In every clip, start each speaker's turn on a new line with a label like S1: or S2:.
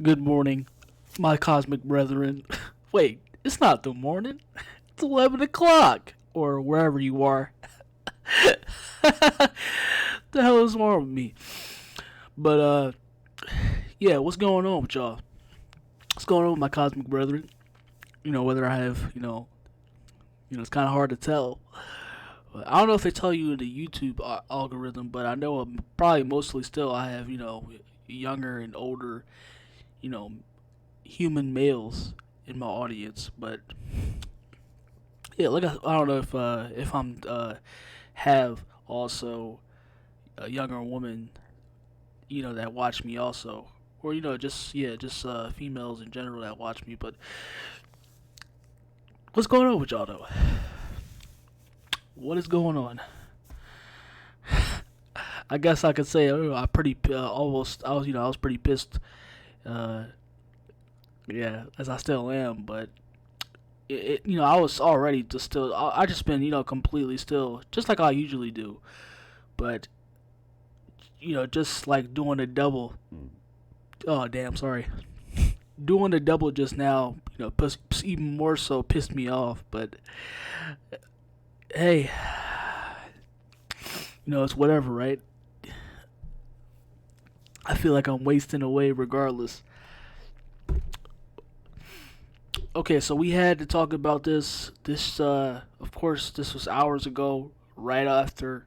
S1: Good morning, my cosmic brethren. Wait, it's not the morning. It's 11 o'clock. Or wherever you are. The hell is wrong with me? But, yeah, what's going on with y'all? What's going on with my cosmic brethren? Whether I have, it's kind of hard to tell. I don't know if they tell you in the YouTube algorithm, but I know probably mostly still I have, younger and older, you know, human males in my audience. But yeah, like I don't know if I'm have also a younger woman, that watch me also, or just females in general that watch me. But what's going on with y'all though? What is going on? I guess I could say I pretty almost I was pretty pissed. Uh, yeah, as I still am, but I was already just still. I just been completely still, just like I usually do. But just like doing a double. Oh damn, sorry. Doing the double just now, even more so pissed me off. But hey, it's whatever, right? I feel like I'm wasting away regardless. Okay, so we had to talk about this. Of course, this was hours ago, right after,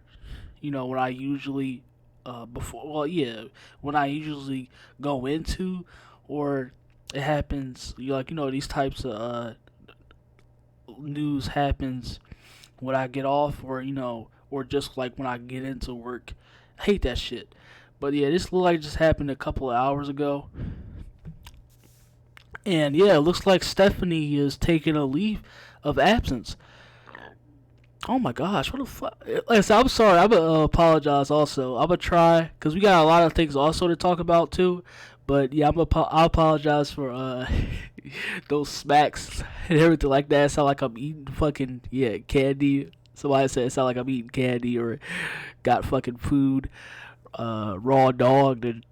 S1: when I usually, when I usually go into, or it happens, these types of news happens when I get off, or just like when I get into work. I hate that shit. But yeah, this looked like it just happened a couple of hours ago. And yeah, it looks like Stephanie is taking a leave of absence. Oh my gosh, what the fuck? Like I said, I'm sorry. I'm gonna apologize also. I'm gonna try because we got a lot of things also to talk about too. But yeah, I apologize for those smacks and everything like that. It sound like I'm eating fucking candy. Somebody said it sound like I'm eating candy or got fucking food. Raw dog and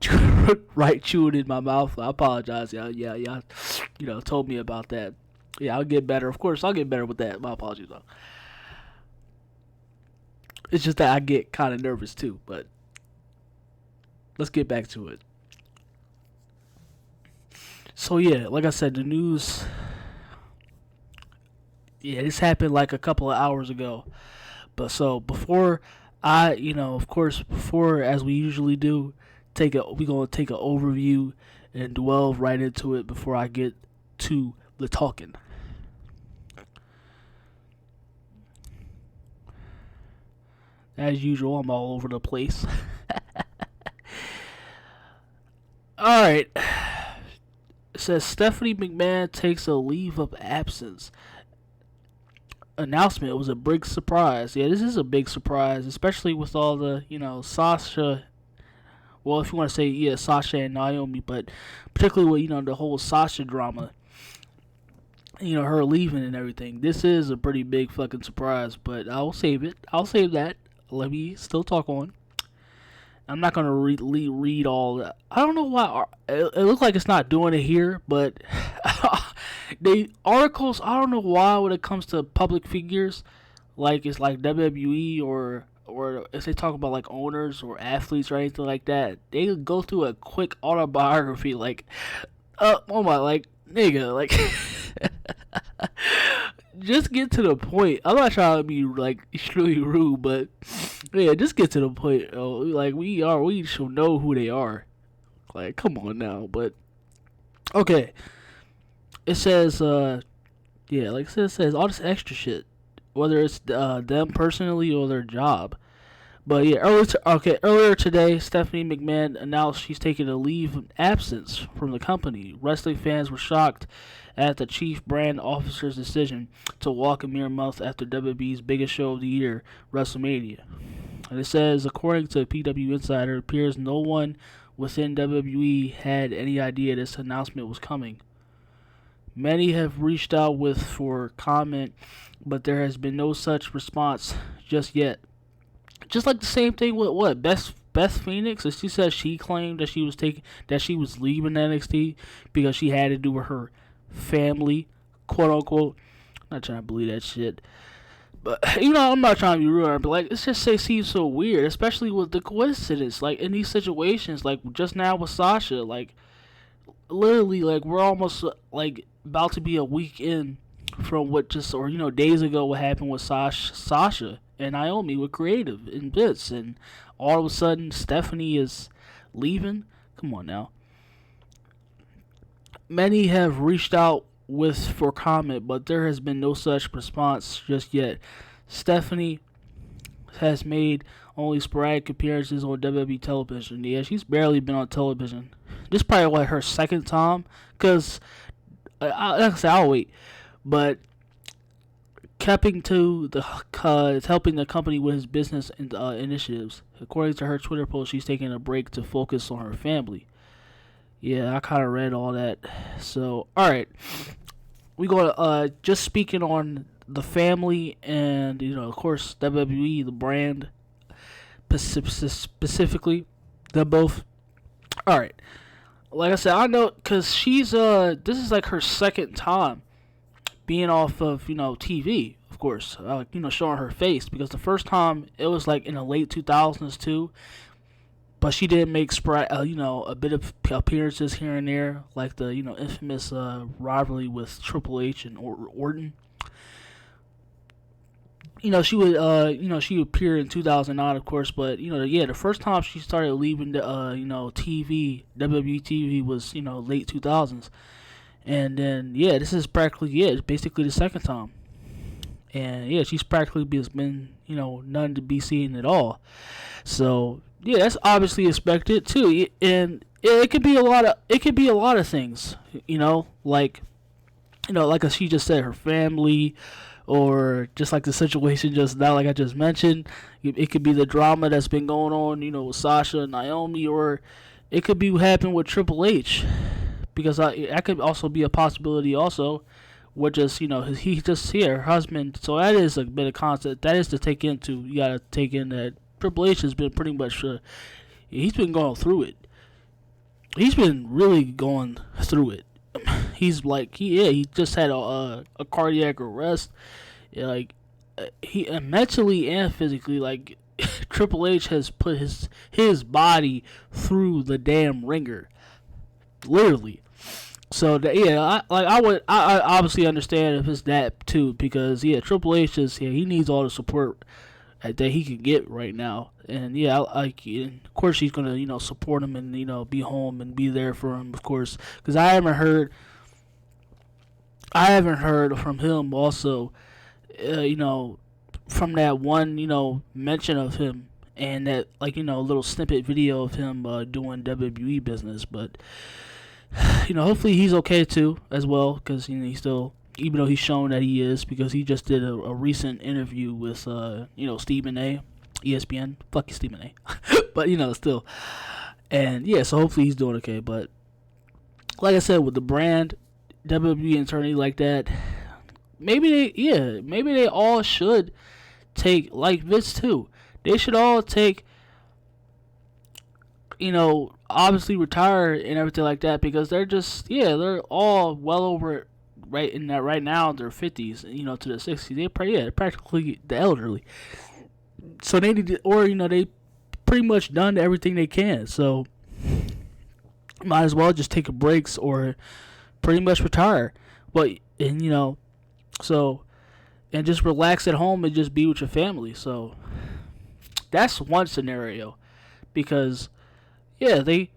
S1: right chewing in my mouth. I apologize. Yeah, told me about that. Yeah, I'll get better. Of course, I'll get better with that. My apologies though. It's just that I get kind of nervous too. But let's get back to it. So yeah, like I said, the news. Yeah, this happened like a couple of hours ago. But so before of course, before as we usually do, we gonna take an overview and delve right into it before I get to the talking. As usual, I'm all over the place. All right. It says Stephanie McMahon takes a leave of absence. Announcement was a big surprise. Yeah, this is a big surprise, especially with all the, Sasha. Well, if you want to say, yeah, Sasha and Naomi, but particularly with, the whole Sasha drama, her leaving and everything. This is a pretty big fucking surprise, but I'll save it. I'll save that. Let me still talk on. I'm not gonna read all that. I don't know why it looks like it's not doing it here, but the articles. I don't know why when it comes to public figures, like it's like WWE or if they talk about like owners or athletes or anything like that, they go through a quick autobiography. Like, oh my, like nigga, like. Just get to the point. I'm not trying to be like extremely rude, but yeah, just get to the point. Like we should know who they are. Like, come on now. But okay, it says, yeah, like it says all this extra shit, whether it's them personally or their job. But yeah, earlier today, Stephanie McMahon announced she's taking a leave of absence from the company. Wrestling fans were shocked at the chief brand officer's decision to walk a mere month after WWE's biggest show of the year, WrestleMania. And it says, according to PW Insider, it appears no one within WWE had any idea this announcement was coming. Many have reached out for comment, but there has been no such response just yet. Just like the same thing with Beth Phoenix, and she said she claimed that she was leaving NXT because she had to do with her family, quote unquote. I'm not trying to believe that shit. But I'm not trying to be rude, but like, it seems so weird, especially with the coincidence. Like in these situations, like just now with Sasha, like literally, like we're almost like about to be a week in from what just or days ago what happened with Sasha and Naomi with creative and bits, and all of a sudden Stephanie is leaving. Come on now. Many have reached out for comment, but there has been no such response just yet. Stephanie has made only sporadic appearances on WWE television. Yeah, she's barely been on television. This is probably like her second time, because like I said, I'll wait. But helping the company with his business and initiatives. According to her Twitter post, she's taking a break to focus on her family. Yeah, I kind of read all that. So, all right, we go to just speaking on the family and of course WWE, the brand specifically. They're both all right. Like I said, I know because she's this is like her second time being off of TV, of course, showing her face, because the first time it was like in the late 2000s too, but she did make a bit of appearances here and there, like the infamous rivalry with Triple H and Orton. She would she would appear in 2009, of course, but the first time she started leaving the TV, WWE TV, was late 2000s. And then, this is practically, it's basically the second time. And, she's practically been, none to be seen at all. So, that's obviously expected, too. And it could be a lot of things, like she just said, her family, or just like the situation just now, like I just mentioned. It could be the drama that's been going on, with Sasha and Naomi, or it could be what happened with Triple H. Because that could also be a possibility also, with just he's just here, her husband. So that is a bit of concept that is to take into. You gotta take in that Triple H has been pretty much he's been going through it. He's been really going through it. He's like he just had a cardiac arrest. Like he mentally and physically, like Triple H has put his body through the damn ringer, literally. So I obviously understand if it's that too, because Triple H he needs all the support that he can get right now, and and of course he's gonna support him and be home and be there for him, of course, because I haven't heard from him also, from that one mention of him and that little snippet video of him doing WWE business, but. Hopefully he's okay too as well, because he's still, even though he's shown that he is, because he just did a recent interview with Stephen A, ESPN. Fuck you, Stephen A. But still, and so hopefully he's doing okay. But like I said, with the brand WWE attorney like that, maybe they all should take, like Vince too. They should all take, obviously retire and everything like that, because they're just they're all well over right now their 50s, to the 60s. They're practically the elderly. So they need to, or they pretty much done everything they can. So might as well just take a breaks or pretty much retire. But and so and just relax at home and just be with your family. So that's one scenario, because they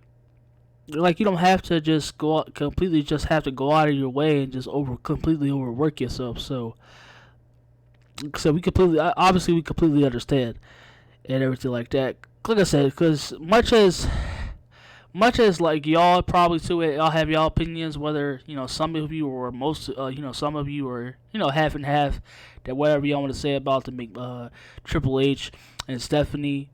S1: like, you don't have to just go out completely, just have to go out of your way and just completely overwork yourself. So we completely understand and everything like that. Like I said, because much as like y'all probably too, y'all have y'all opinions, whether some of you or most some of you are half and half, that whatever y'all want to say about the Triple H and Stephanie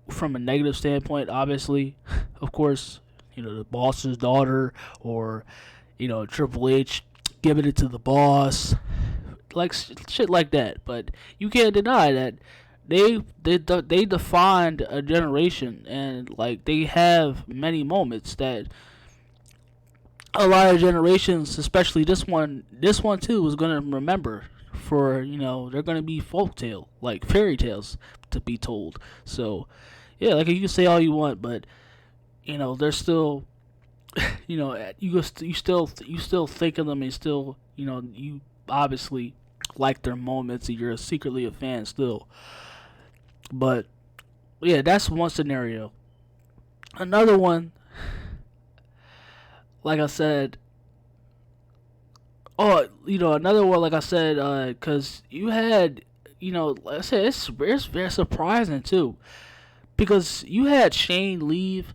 S1: from a negative standpoint, obviously, of course, the boss's daughter, or Triple H giving it to the boss, like shit like that. But you can't deny that they defined a generation, and like they have many moments that a lot of generations, especially this one too, is gonna remember. For they're gonna be folktale, like fairy tales to be told. So yeah, like you can say all you want, but they're still you still think of them, and still you obviously like their moments, and you're secretly a fan still. But yeah, that's one scenario. Another one, like I said, another one, like I said, because you had, like I said, it's very surprising too, because you had Shane leave.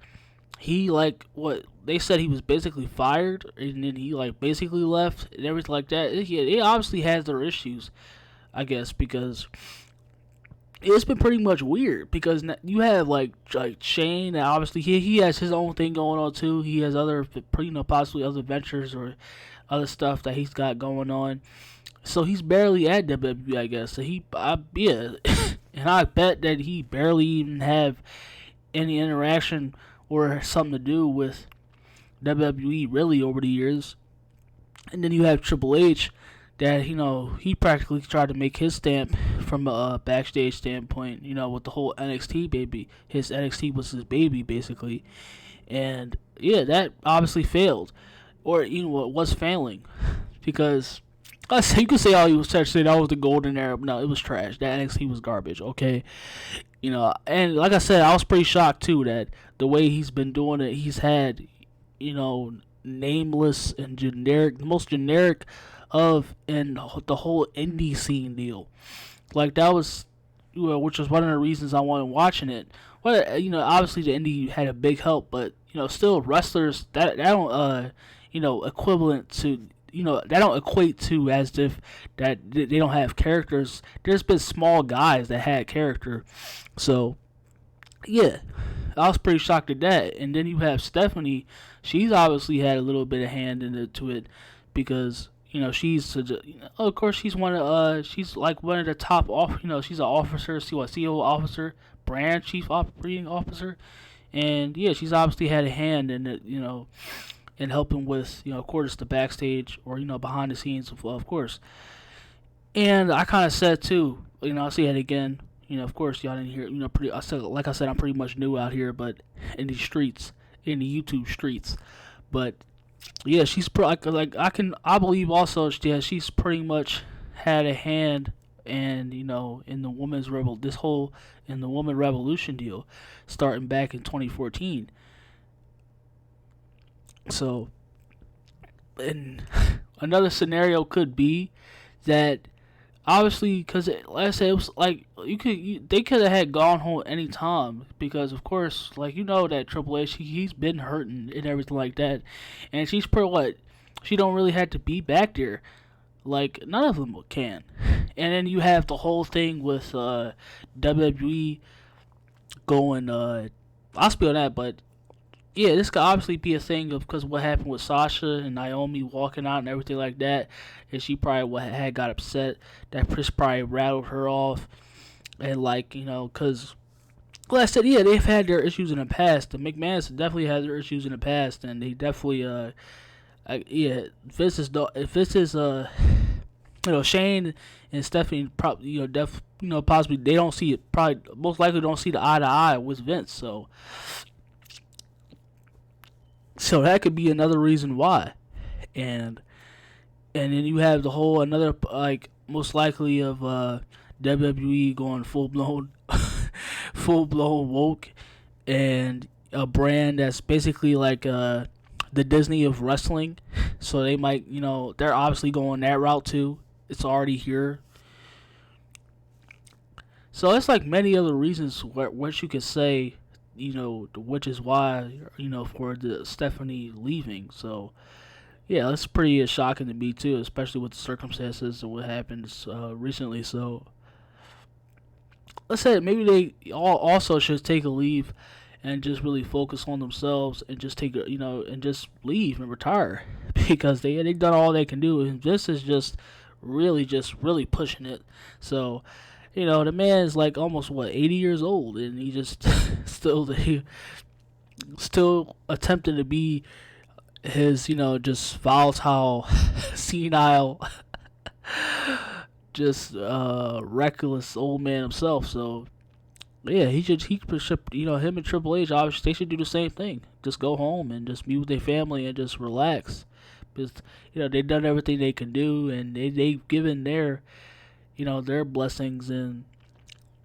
S1: He like what they said he was basically fired, and then he like basically left and everything like that. It obviously has their issues, I guess, because it's been pretty much weird because you have like Shane, and obviously he has his own thing going on too. He has other possibly other ventures or other stuff that he's got going on. So he's barely at WWE, I guess. So yeah, and I bet that he barely even have any interaction or something to do with WWE really over the years. And then you have Triple H, that he practically tried to make his stamp from a backstage standpoint. With the whole NXT baby, his NXT was his baby basically, and yeah, that obviously failed, or it was failing, because you could say all you was say that was the golden era, but no, it was trash. That NXT was garbage. Okay, and like I said, I was pretty shocked too that the way he's been doing it, he's had nameless and generic, the most generic of in the whole indie scene deal. Like that was, which was one of the reasons I wanted watching it. Well, obviously the indie had a big help, but still wrestlers that don't equivalent to that don't equate to as if that they don't have characters. There's been small guys that had character, so yeah, I was pretty shocked at that. And then you have Stephanie. She's obviously had a little bit of hand into it because she's of course she's she's like one of the top she's an officer, CEO officer, brand chief operating officer, and yeah, she's obviously had a hand in it, in helping with of course the backstage or behind the scenes of course. And I kind of said too, I'll say it again. Of course, y'all didn't hear. Like I said, I'm pretty much new out here, but in these streets, in the YouTube streets. But yeah, she's I believe also, yeah, she's pretty much had a hand, and in the in the woman revolution deal, starting back in 2014. So, and another scenario could be that obviously, because like I said, it was like they could have had gone home any time, because of course, like that Triple H, he's been hurting and everything like that, and she's she don't really have to be back there, like none of them can. And then you have the whole thing with WWE going. I'll spill on that, but yeah, this could obviously be a thing of because what happened with Sasha and Naomi walking out and everything like that, and she probably had got upset that Chris probably rattled her off, and because like I said, yeah, they've had their issues in the past. The McMahon's definitely had their issues in the past, and they definitely yeah, if this is Shane and Stephanie probably possibly they don't see it, probably most likely don't see the eye to eye with Vince, so that could be another reason why. And then you have the whole another most likely of WWE going full blown full blown woke, and a brand that's basically like the Disney of wrestling. So they might they're obviously going that route too. It's already here. So it's like many other reasons what you could say, which is why for the Stephanie leaving. So yeah, that's pretty shocking to me too, especially with the circumstances of what happened recently. So let's say maybe they all also should take a leave and just really focus on themselves and just take and just leave and retire because they've done all they can do, and this is just really pushing it. So The man is like almost what 80 years old, and he just still attempting to be his just volatile, senile, just reckless old man himself. So yeah, he should him and Triple H obviously they should do the same thing. Just go home and just be with their family and just relax. Because they've done everything they can do, and they've given their blessings and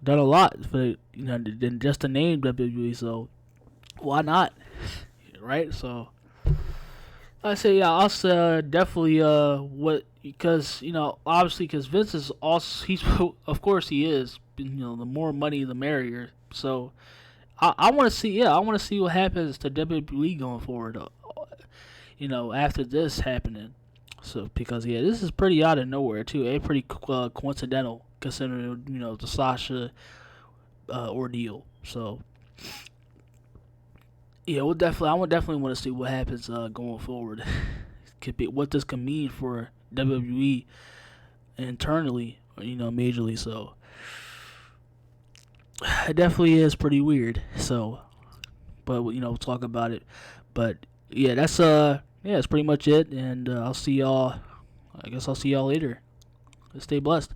S1: done a lot for than just to name WWE. So why not, right? So I say yeah, I'll say, definitely what because obviously because Vince is also he's of course he is the more money the merrier. So I want to see I want to see what happens to WWE going forward. After this happening. So because yeah, this is pretty out of nowhere too. And pretty coincidental considering the Sasha ordeal. So yeah, I would definitely want to see what happens going forward. Could be what this could mean for WWE internally, majorly. So it definitely is pretty weird. So, but we'll talk about it. But yeah, that's pretty much it. And I'll see y'all. I guess I'll see y'all later. Stay blessed.